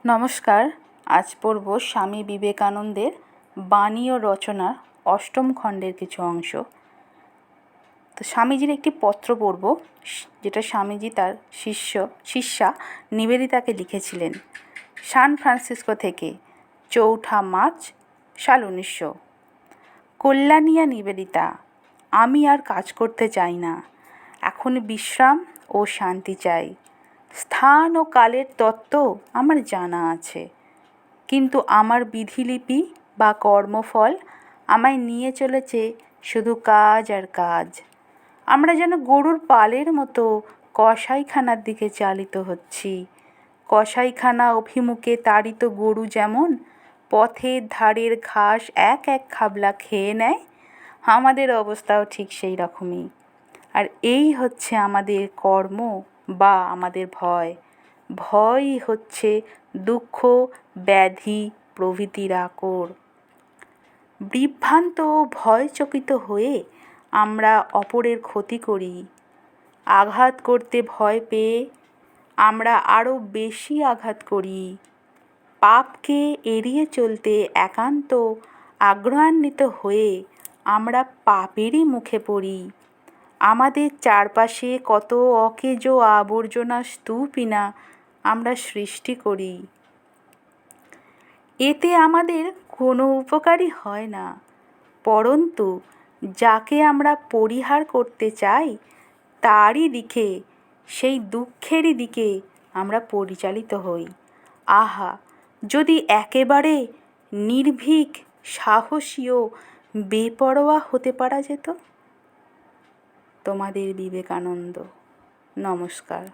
নমস্কার। আজ পড়ব স্বামী বিবেকানন্দের বাণী ও রচনার অষ্টম খণ্ডের কিছু অংশ। তো স্বামীজির একটি পত্র পড়ব, যেটা স্বামীজি তার শিষ্যা নিবেদিতাকে লিখেছিলেন সান ফ্রান্সিসকো থেকে 4 মার্চ সাল 1900। কল্যাণিয়া নিবেদিতা, আমি আর কাজ করতে চাই না, এখন বিশ্রাম ও শান্তি চাই। স্থান ও কালের তত্ত্ব আমার জানা আছে, কিন্তু আমার বিধিলিপি বা কর্মফল আমায় নিয়ে চলেছে শুধু কাজ আর কাজ। আমরা যেন গরুর পালের মতো কসাইখানার দিকে চালিত হচ্ছি। কসাইখানা অভিমুখে তাড়িত গরু যেমন পথের ধারের ঘাস এক এক খাবলা খেয়ে নেয়, আমাদের অবস্থাও ঠিক সেই রকমই। আর এই হচ্ছে আমাদের কর্ম বা আমাদের ভয়। ভয়ই হচ্ছে দুঃখ, ব্যাধি প্রভৃতির আকর। বিভ্রান্ত ও ভয়চকিত হয়ে আমরা অপরের ক্ষতি করি। আঘাত করতে ভয় পেয়ে আমরা আরও বেশি আঘাত করি। পাপকে এড়িয়ে চলতে একান্ত আগ্রহান্বিত হয়ে আমরা পাপেরই মুখে পড়ি। আমাদের চারপাশে কত অকেজো আবর্জনা স্তূপই না আমরা সৃষ্টি করি। এতে আমাদের কোনো উপকারই হয় না, পরন্তু যাকে আমরা পরিহার করতে চাই তারই দিকে, সেই দুঃখেরই দিকে আমরা পরিচালিত হই। আহা, যদি একেবারে নির্ভীক, সাহসী ও বেপরোয়া হতে পারা যেত। তোমাদের বিবেকানন্দ। নমস্কার।